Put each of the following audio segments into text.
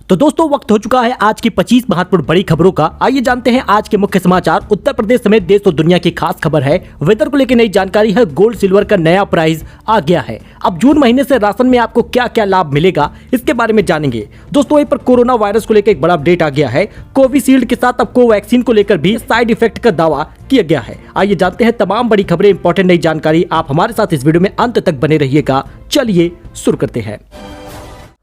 तो दोस्तों वक्त हो चुका है आज की 25 महत्वपूर्ण बड़ी खबरों का। आइए जानते हैं आज के मुख्य समाचार। उत्तर प्रदेश समेत देश और दुनिया की खास खबर है, वेदर को लेकर नई जानकारी है। गोल्ड सिल्वर का नया प्राइस आ गया है। अब जून महीने से राशन में आपको क्या क्या लाभ मिलेगा इसके बारे में जानेंगे। दोस्तों वहीं पर कोरोना वायरस को लेकर एक बड़ा अपडेट आ गया है। कोविशील्ड के साथ अब कोवैक्सीन को लेकर भी साइड इफेक्ट का दावा किया गया है। आइए जानते हैं तमाम बड़ी खबरें, इंपॉर्टेंट नई जानकारी। आप हमारे साथ इस वीडियो में अंत तक बने रहिएगा। चलिए शुरू करते हैं।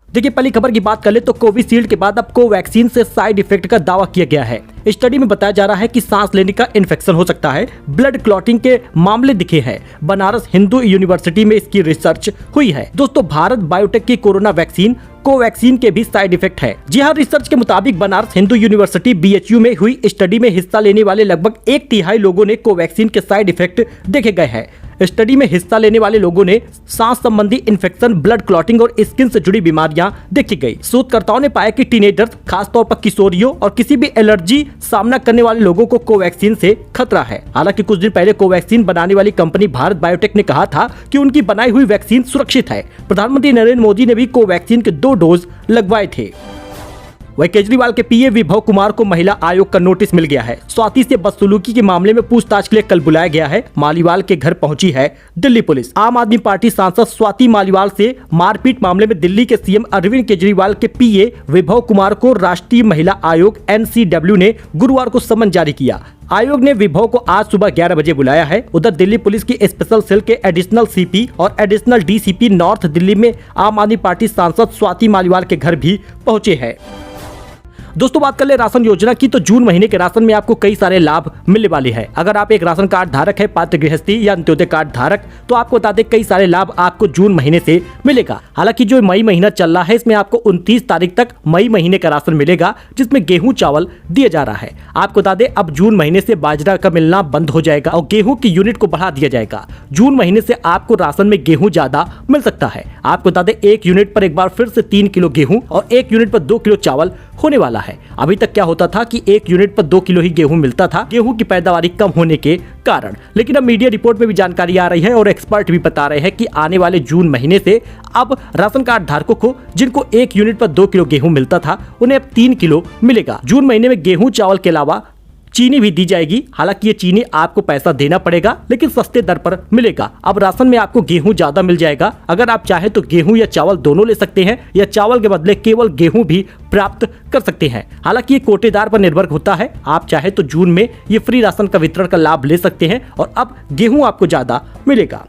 देखिए पहली खबर की बात कर ले तो कोविशील्ड के बाद अब कोवैक्सीन से साइड इफेक्ट का दावा किया गया है। स्टडी में बताया जा रहा है कि सांस लेने का इन्फेक्शन हो सकता है, ब्लड क्लॉटिंग के मामले दिखे हैं। बनारस हिंदू यूनिवर्सिटी में इसकी रिसर्च हुई है। दोस्तों भारत बायोटेक की कोरोना वैक्सीन कोवैक्सीन के भी साइड इफेक्ट है। जी हाँ, रिसर्च के मुताबिक बनारस हिंदू यूनिवर्सिटी BHU में हुई स्टडी में हिस्सा लेने वाले लगभग 1/3 लोगों ने कोवैक्सीन के साइड इफेक्ट देखे गए हैं। स्टडी में हिस्सा लेने वाले लोगों ने सांस संबंधी इन्फेक्शन, ब्लड क्लॉटिंग और स्किन से जुड़ी बीमारियां देखी गई। शोधकर्ताओं ने पाया कि टीनेजर्स, खासतौर पर किशोरियों और किसी भी एलर्जी सामना करने वाले लोगों को कोवैक्सीन से खतरा है। हालांकि कुछ दिन पहले कोवैक्सीन बनाने वाली कंपनी भारत बायोटेक ने कहा था कि उनकी बनाई हुई वैक्सीन सुरक्षित है। प्रधानमंत्री नरेंद्र मोदी ने भी कोवैक्सीन के 2 डोज लगवाए थे। वही केजरीवाल के PA विभव कुमार को महिला आयोग का नोटिस मिल गया है। स्वाति से बदसलूकी के मामले में पूछताछ के लिए कल बुलाया गया है। मालीवाल के घर पहुंची है दिल्ली पुलिस। आम आदमी पार्टी सांसद स्वाति मालीवाल से मारपीट मामले में दिल्ली के CM अरविंद केजरीवाल के PA विभव कुमार को राष्ट्रीय महिला आयोग NCW ने गुरुवार को समन जारी किया। आयोग ने विभव को आज सुबह 11 बजे बुलाया है। उधर दिल्ली पुलिस की स्पेशल सेल के एडिशनल CP और एडिशनल DCP नॉर्थ दिल्ली में आम आदमी पार्टी सांसद स्वाति मालीवाल के घर भी पहुंचे हैं। दोस्तों बात कर ले राशन योजना की, तो जून महीने के राशन में आपको कई सारे लाभ मिलने वाले हैं। अगर आप एक राशन कार्ड धारक है, पात्र गृहस्थी या अंत्योदय कार्ड धारक, तो आपको बता दें कई सारे लाभ आपको जून महीने से मिलेगा। हालांकि जो मई महीना चल रहा है इसमें आपको 29 तारीख तक मई महीने का राशन मिलेगा, जिसमें गेहूं चावल दिया जा रहा है। आपको बता दें अब जून महीने से बाजरा का मिलना बंद हो जाएगा और गेहूं की यूनिट को बढ़ा दिया जाएगा। जून महीने से आपको राशन में गेहूं ज्यादा मिल सकता है। आपको बता दें 1 यूनिट पर एक बार फिर से 3 किलो गेहूं और 1 यूनिट पर 2 किलो चावल होने वाला है। अभी तक क्या होता था कि 1 यूनिट पर 2 किलो ही गेहूं मिलता था, गेहूं की पैदावारी कम होने के कारण। लेकिन अब मीडिया रिपोर्ट में भी जानकारी आ रही है और एक्सपर्ट भी बता रहे हैं कि आने वाले जून महीने से अब राशन कार्ड धारकों को जिनको 1 यूनिट पर 2 किलो गेहूं मिलता था, उन्हें अब 3 किलो मिलेगा। जून महीने में गेहूं चावल के अलावा चीनी भी दी जाएगी। हालांकि ये चीनी आपको पैसा देना पड़ेगा, लेकिन सस्ते दर पर मिलेगा। अब राशन में आपको गेहूं ज्यादा मिल जाएगा। अगर आप चाहें तो गेहूं या चावल दोनों ले सकते हैं, या चावल के बदले केवल गेहूं भी प्राप्त कर सकते हैं। हालांकि ये कोटेदार पर निर्भर होता है। आप चाहे तो जून में ये फ्री राशन का वितरण का लाभ ले सकते हैं और अब गेहूं आपको ज्यादा मिलेगा।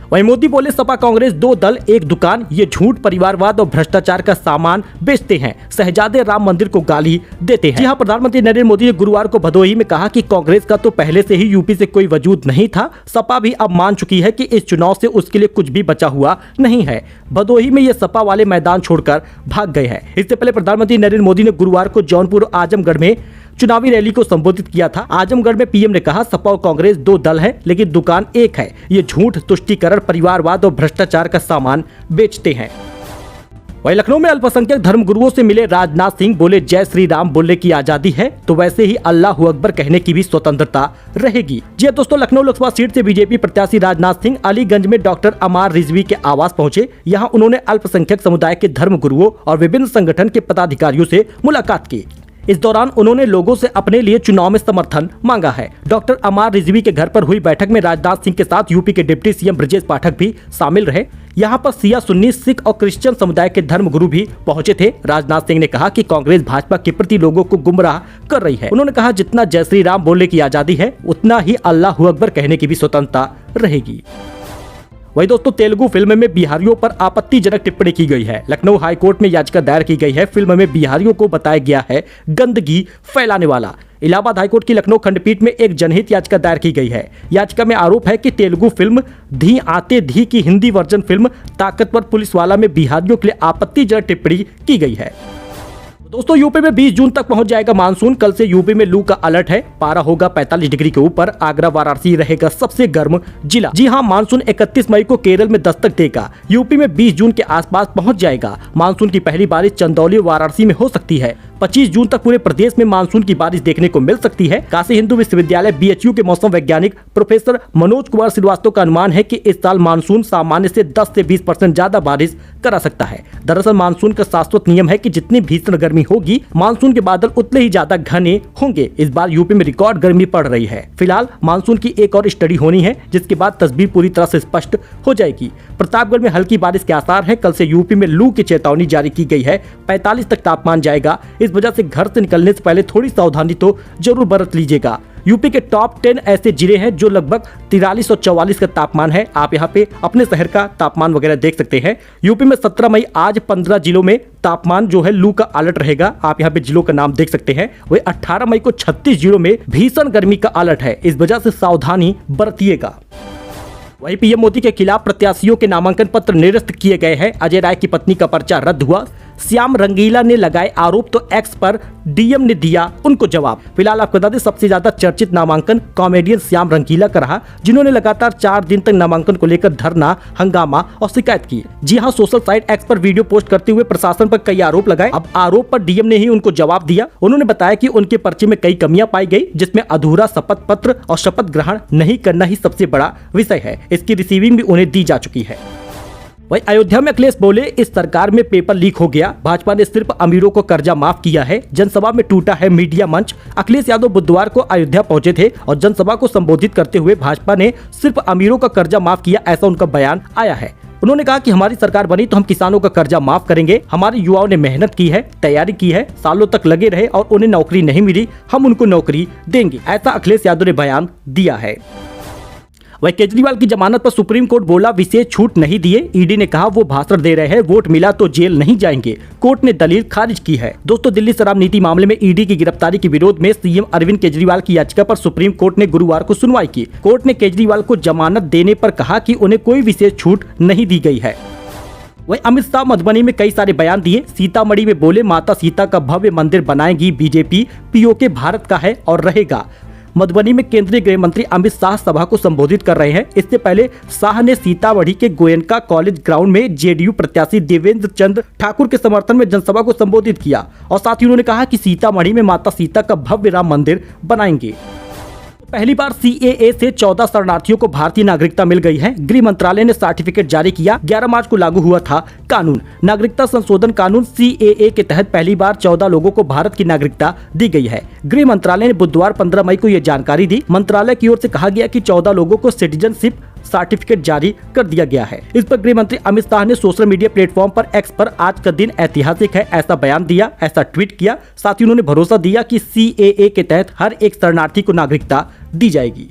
वहीं मोदी बोले सपा कांग्रेस 2 दल 1 दुकान, ये झूठ, परिवारवाद और भ्रष्टाचार का सामान बेचते हैं। शहजादे राम मंदिर को गाली देते हैं। जी हां, प्रधानमंत्री नरेंद्र मोदी ने गुरुवार को भदोही में कहा कि कांग्रेस का तो पहले से ही यूपी से कोई वजूद नहीं था। सपा भी अब मान चुकी है कि इस चुनाव से उसके लिए कुछ भी बचा हुआ नहीं है। भदोही में ये सपा वाले मैदान छोड़कर भाग गए हैं। इससे पहले प्रधानमंत्री नरेंद्र मोदी ने गुरुवार को जौनपुर और आजमगढ़ में चुनावी रैली को संबोधित किया था। आजमगढ़ में PM ने कहा सपा और कांग्रेस 2 दल है, लेकिन दुकान एक है। ये झूठ, तुष्टीकरण, परिवारवाद और भ्रष्टाचार का सामान बेचते हैं। वहीं लखनऊ में अल्पसंख्यक धर्मगुरुओं से मिले राजनाथ सिंह, बोले जय श्री राम बोलने की आजादी है तो वैसे ही अल्लाह अकबर कहने की भी स्वतंत्रता रहेगी। जी दोस्तों, लखनऊ लोकसभा सीट से बीजेपी प्रत्याशी राजनाथ सिंह अलीगंज में डॉक्टर अमार रिजवी के आवास पहुंचे। यहां उन्होंने अल्पसंख्यक समुदाय के धर्मगुरुओं और विभिन्न संगठन के पदाधिकारियों से मुलाकात की। इस दौरान उन्होंने लोगों से अपने लिए चुनाव में समर्थन मांगा है। डॉक्टर अमार रिजवी के घर पर हुई बैठक में राजनाथ सिंह के साथ यूपी के डिप्टी CM ब्रजेश पाठक भी शामिल रहे। यहाँ पर शिया, सुन्नी, सिख और क्रिश्चियन समुदाय के धर्मगुरु भी पहुंचे थे। राजनाथ सिंह ने कहा कि कांग्रेस भाजपा के प्रति लोगों को गुमराह कर रही है। उन्होंने कहा जितना जय श्री राम बोलने की आजादी है, उतना ही अल्लाह अकबर कहने की भी स्वतंत्रता रहेगी। वही दोस्तों, तेलुगु फिल्म में बिहारियों पर आपत्तिजनक टिप्पणी की गई है। लखनऊ हाई कोर्ट में याचिका दायर की गई है। फिल्म में बिहारियों को बताया गया है गंदगी फैलाने वाला। इलाहाबाद हाईकोर्ट की लखनऊ खंडपीठ में एक जनहित याचिका दायर की गई है। याचिका में आरोप है कि तेलुगु फिल्म धी आते धी की हिंदी वर्जन फिल्म ताकतवर पुलिस वाला में बिहारियों के लिए आपत्तिजनक टिप्पणी की गई है। दोस्तों यूपी में 20 जून तक पहुंच जाएगा मानसून। कल से यूपी में लू का अलर्ट है। पारा होगा 45 डिग्री के ऊपर। आगरा वाराणसी रहेगा सबसे गर्म जिला। जी हां, मानसून 31 मई को केरल में दस्तक देगा। यूपी में 20 जून के आसपास पहुंच जाएगा। मानसून की पहली बारिश चंदौली और वाराणसी में हो सकती है। 25 जून तक पूरे प्रदेश में मानसून की बारिश देखने को मिल सकती है। काशी हिंदू विश्वविद्यालय BHU के मौसम वैज्ञानिक प्रोफेसर मनोज कुमार श्रीवास्तव का अनुमान है कि इस साल मानसून सामान्य से 10 से 20% ज्यादा बारिश करा सकता है। दरअसल मानसून का शाश्वत नियम है कि जितनी भीषण गर्मी होगी, मानसून के बादल उतने ही ज्यादा घने होंगे। इस बार यूपी में रिकॉर्ड गर्मी पड़ रही है। फिलहाल मानसून की एक और स्टडी होनी है, जिसके बाद तस्वीर पूरी तरह से स्पष्ट हो जाएगी। प्रतापगढ़ में हल्की बारिश के आसार है। कल से यूपी में लू की चेतावनी जारी की गई है। 45 तक तापमान जाएगा। इस वजह से घर से निकलने से पहले थोड़ी सावधानी तो जरूर बरत लीजिएगा। यूपी के टॉप 10 ऐसे जिले हैं जो लगभग 43 और 44 का तापमान है। आप यहाँ पे अपने शहर का तापमान वगैरह देख सकते हैं। यूपी में 17 मई आज 15 जिलों में तापमान जो है लू का अलर्ट रहेगा। आप यहाँ पे जिलों का नाम देख सकते हैं। वही 18 मई को 36 जिलों में भीषण गर्मी का अलर्ट है। इस वजह से सावधानी बरतिएगा। वहीं पीएम मोदी के खिलाफ प्रत्याशियों के नामांकन पत्र निरस्त किए गए हैं। अजय राय की पत्नी का पर्चा रद्द हुआ। श्याम रंगीला ने लगाए आरोप तो एक्स पर डीएम ने दिया उनको जवाब। फिलहाल आपको बता दें, सबसे ज्यादा चर्चित नामांकन कॉमेडियन श्याम रंगीला का रहा, जिन्होंने लगातार 4 दिन तक नामांकन को लेकर धरना, हंगामा और शिकायत की। जी हां, सोशल साइट एक्स पर वीडियो पोस्ट करते हुए प्रशासन पर कई आरोप लगाए। अब आरोप पर डीएम ने ही उनको जवाब दिया। उन्होंने बताया कि उनके पर्चे में कई कमियां पाई गई, जिसमें अधूरा शपथ पत्र और शपथ ग्रहण नहीं करना ही सबसे बड़ा विषय है। इसकी रिसीविंग भी उन्हें दी जा चुकी है। वही अयोध्या में अखिलेश बोले, इस सरकार में पेपर लीक हो गया। भाजपा ने सिर्फ अमीरों को कर्जा माफ किया है। जनसभा में टूटा है मीडिया मंच। अखिलेश यादव बुधवार को अयोध्या पहुंचे थे और जनसभा को संबोधित करते हुए भाजपा ने सिर्फ अमीरों का कर्जा माफ किया, ऐसा उनका बयान आया है। उन्होंने कहा कि हमारी सरकार बनी तो हम किसानों का कर्जा माफ करेंगे। हमारे युवाओं ने मेहनत की है, तैयारी की है, सालों तक लगे रहे और उन्हें नौकरी नहीं मिली, हम उनको नौकरी देंगे, ऐसा अखिलेश यादव ने बयान दिया है। वही केजरीवाल की जमानत पर सुप्रीम कोर्ट बोला, विशेष छूट नहीं दिए। ईडी ने कहा वो भाषण दे रहे हैं, वोट मिला तो जेल नहीं जाएंगे। कोर्ट ने दलील खारिज की है। दोस्तों, दिल्ली शराब नीति मामले में ईडी की गिरफ्तारी के विरोध में सीएम अरविंद केजरीवाल की याचिका पर सुप्रीम कोर्ट ने गुरुवार को सुनवाई की। कोर्ट ने केजरीवाल को जमानत देने पर कहा कि उन्हें कोई विशेष छूट नहीं दी गई है। वही अमित शाह मधुबनी में कई सारे बयान दिए। सीतामढ़ी में बोले, माता सीता का भव्य मंदिर बनाएगी बीजेपी, पीओके भारत का है और रहेगा। मधुबनी में केंद्रीय गृह मंत्री अमित शाह सभा को संबोधित कर रहे हैं। इससे पहले शाह ने सीतामढ़ी के गोयनका कॉलेज ग्राउंड में जेडीयू प्रत्याशी देवेंद्र चंद्र ठाकुर के समर्थन में जनसभा को संबोधित किया और साथ ही उन्होंने कहा कि सीतामढ़ी में माता सीता का भव्य राम मंदिर बनाएंगे। पहली बार CAA से 14 शरणार्थियों को भारतीय नागरिकता मिल गई है। गृह मंत्रालय ने सर्टिफिकेट जारी किया। 11 मार्च को लागू हुआ था कानून। नागरिकता संशोधन कानून CAA के तहत पहली बार 14 लोगों को भारत की नागरिकता दी गई है। गृह मंत्रालय ने बुधवार 15 मई को यह जानकारी दी। मंत्रालय की ओर से कहा गया कि 14 लोगों को सिटीजनशिप सर्टिफिकेट जारी कर दिया गया है। इस पर गृह मंत्री अमित शाह ने सोशल मीडिया प्लेटफॉर्म पर एक्स पर आज का दिन ऐतिहासिक है ऐसा बयान दिया, ऐसा ट्वीट किया। साथ ही उन्होंने भरोसा दिया कि CAA के तहत हर एक शरणार्थी को नागरिकता दी जाएगी।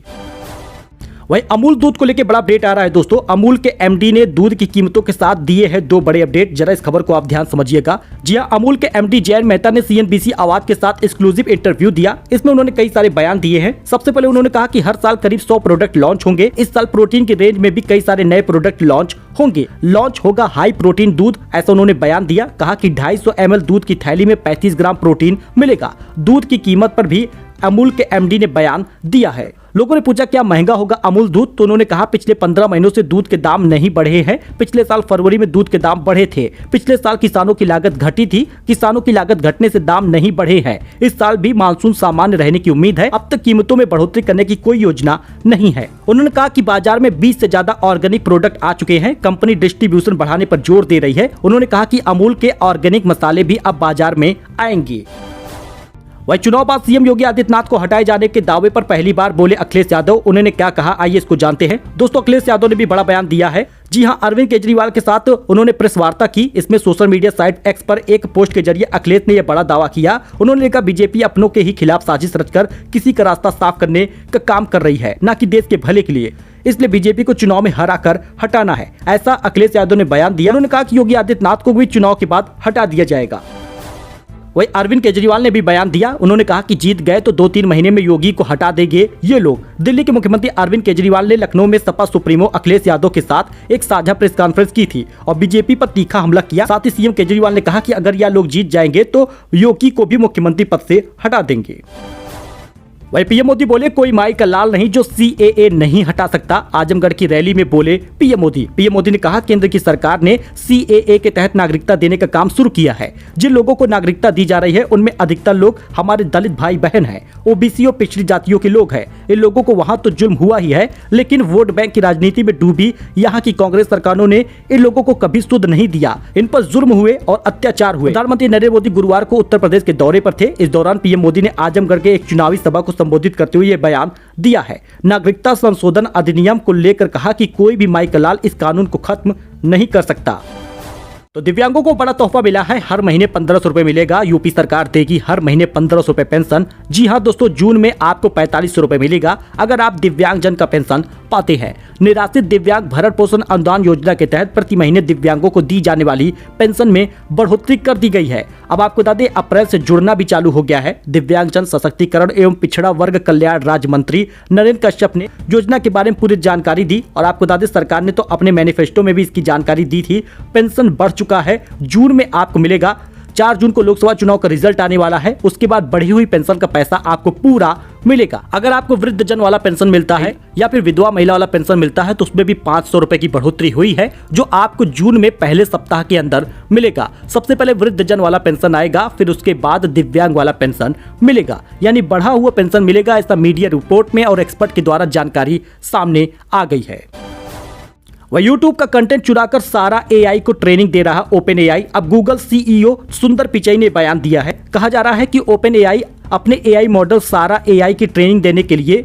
वही अमूल दूध को लेकर बड़ा अपडेट आ रहा है दोस्तों। अमूल के MD ने दूध की कीमतों के साथ दिए हैं 2 बड़े अपडेट। जरा इस खबर को आप ध्यान समझिएगा। जी हां, अमूल के MD जयंत मेहता ने CNBC आवाज के साथ एक्सक्लूसिव इंटरव्यू दिया। इसमें उन्होंने कई सारे बयान दिए हैं। सबसे पहले उन्होंने कहा कि हर साल करीब 100 प्रोडक्ट लॉन्च होंगे। इस साल प्रोटीन की रेंज में भी कई सारे नए प्रोडक्ट लॉन्च होंगे। लॉन्च होगा हाई प्रोटीन दूध, ऐसा उन्होंने बयान दिया। कहा कि 250 ml दूध की थैली में 35 ग्राम प्रोटीन मिलेगा। दूध की कीमत पर भी अमूल के MD ने बयान दिया है। लोगों ने पूछा क्या महंगा होगा अमूल दूध, तो उन्होंने कहा पिछले 15 महीनों से दूध के दाम नहीं बढ़े हैं। पिछले साल फरवरी में दूध के दाम बढ़े थे। पिछले साल किसानों की लागत घटी थी। किसानों की लागत घटने से दाम नहीं बढ़े हैं। इस साल भी मानसून सामान्य रहने की उम्मीद है। अब तक कीमतों में बढ़ोतरी करने की कोई योजना नहीं है। उन्होंने कहा कि बाजार में 20 से ज्यादा ऑर्गेनिक प्रोडक्ट आ चुके हैं। कंपनी डिस्ट्रीब्यूशन बढ़ाने पर जोर दे रही है। उन्होंने कहा कि अमूल के ऑर्गेनिक मसाले भी अब बाजार में आएंगे। वही चुनाव बाद सीएम योगी आदित्यनाथ को हटाए जाने के दावे पर पहली बार बोले अखिलेश यादव। उन्होंने क्या कहा, आइए इसको जानते हैं। दोस्तों, अखिलेश यादव ने भी बड़ा बयान दिया है। जी हां, अरविंद केजरीवाल के साथ उन्होंने प्रेस वार्ता की। इसमें सोशल मीडिया साइट एक्स पर एक पोस्ट के जरिए अखिलेश ने यह बड़ा दावा किया। उन्होंने कहा बीजेपी अपनों के ही खिलाफ साजिश रचकर किसी का रास्ता साफ करने का काम कर रही है, न कि देश के भले के लिए। इसलिए बीजेपी को चुनाव में हरा कर हटाना है, ऐसा अखिलेश यादव ने बयान दिया। उन्होंने कहा कि योगी आदित्यनाथ को भी चुनाव के बाद हटा दिया जाएगा। वही अरविंद केजरीवाल ने भी बयान दिया। उन्होंने कहा कि जीत गए तो 2-3 महीने में योगी को हटा देंगे ये लोग। दिल्ली के मुख्यमंत्री अरविंद केजरीवाल ने लखनऊ में सपा सुप्रीमो अखिलेश यादव के साथ एक साझा प्रेस कॉन्फ्रेंस की थी और बीजेपी पर तीखा हमला किया। साथ ही सीएम केजरीवाल ने कहा कि अगर यह लोग जीत जाएंगे तो योगी को भी मुख्यमंत्री पद से हटा देंगे। वही पीएम मोदी बोले कोई माई का लाल नहीं जो सीएए नहीं हटा सकता। आजमगढ़ की रैली में बोले पीएम मोदी ने कहा केंद्र की सरकार ने सीएए के तहत नागरिकता देने का काम शुरू किया है। जिन लोगों को नागरिकता दी जा रही है उनमें अधिकतर लोग हमारे दलित भाई बहन हैं, ओबीसी और पिछड़ी जातियों के लोग हैं। इन लोगों को वहां तो जुल्म हुआ ही है, लेकिन वोट बैंक की राजनीति में डूबी यहाँ की कांग्रेस सरकारों ने इन लोगों को कभी सुध नहीं दिया। इन पर जुल्म हुए और अत्याचार हुए। प्रधानमंत्री नरेंद्र मोदी गुरुवार को उत्तर प्रदेश के दौरे पर थे। इस दौरान पीएम मोदी ने आजमगढ़ के एक चुनावी सभा को संबोधित करते हुए यह बयान दिया है। नागरिकता संशोधन अधिनियम को लेकर कहा कि कोई भी माई का लाल इस कानून को खत्म नहीं कर सकता। तो दिव्यांगों को बड़ा तोहफा मिला है, हर महीने 1500 रुपए मिलेगा। यूपी सरकार देगी हर महीने 1500 रुपए पेंशन। जी हां दोस्तों, जून में आपको 4500 रुपए मिलेगा अगर आप दिव्यांगजन का पेंशन पाते हैं। निराश्रित दिव्यांग भरण पोषण अनुदान योजना के तहत प्रति महीने दिव्यांगों को दी जाने वाली पेंशन में बढ़ोतरी कर दी गई है। अब आपको बता दें, अप्रैल से जुड़ना भी चालू हो गया है। दिव्यांगजन सशक्तिकरण एवं पिछड़ा वर्ग कल्याण राज्य मंत्री नरेंद्र कश्यप ने योजना के बारे में पूरी जानकारी दी और आपको बता दें सरकार ने तो अपने मैनिफेस्टो में भी इसकी जानकारी दी थी। पेंशन बढ़ चुका है, जून में आपको मिलेगा। 4 जून को लोकसभा चुनाव का रिजल्ट आने वाला है, उसके बाद बढ़ी हुई पेंशन का पैसा आपको पूरा मिलेगा। अगर आपको वृद्धजन वाला पेंशन मिलता है या फिर विधवा महिला वाला पेंशन मिलता है तो उसमें भी 500 रुपए की बढ़ोतरी हुई है, जो आपको जून में पहले सप्ताह के अंदर मिलेगा। सबसे पहले वृद्धजन वाला पेंशन आएगा, फिर उसके बाद दिव्यांग वाला पेंशन मिलेगा, यानी बढ़ा हुआ पेंशन मिलेगा। ऐसा मीडिया रिपोर्ट में और एक्सपर्ट के द्वारा जानकारी सामने आ गई है। वह यूट्यूब का कंटेंट चुराकर सारा एआई को ट्रेनिंग दे रहा ओपन एआई। अब गूगल सीईओ सुंदर पिचई ने बयान दिया है। कहा जा रहा है कि ओपन एआई अपने एआई मॉडल सारा एआई की ट्रेनिंग देने के लिए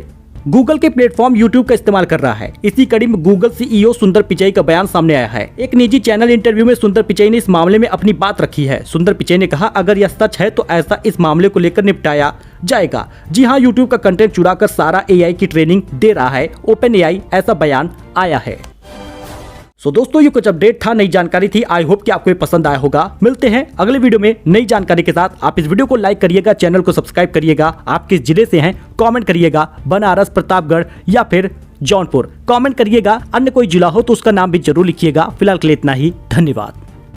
गूगल के प्लेटफॉर्म यूट्यूब का इस्तेमाल कर रहा है। इसी कड़ी में गूगल सीईओ सुंदर पिचई का बयान सामने आया है। एक निजी चैनल इंटरव्यू में सुंदर पिचई ने इस मामले में अपनी बात रखी है। सुंदर पिचई ने कहा अगर यह सच है तो ऐसा इस मामले को लेकर निपटाया जाएगा। जी हाँ, यूट्यूब का कंटेंट चुराकर सारा एआई की ट्रेनिंग दे रहा है ओपन एआई, ऐसा बयान आया है। सो दोस्तों, ये कुछ अपडेट था, नई जानकारी थी। आई होप कि आपको ये पसंद आया होगा। मिलते हैं अगले वीडियो में नई जानकारी के साथ। आप इस वीडियो को लाइक करिएगा, चैनल को सब्सक्राइब करिएगा। आप किस जिले से हैं कमेंट करिएगा, बनारस, प्रतापगढ़ या फिर जौनपुर कमेंट करिएगा। अन्य कोई जिला हो तो उसका नाम भी जरूर लिखिएगा। फिलहाल के लिए इतना ही, धन्यवाद।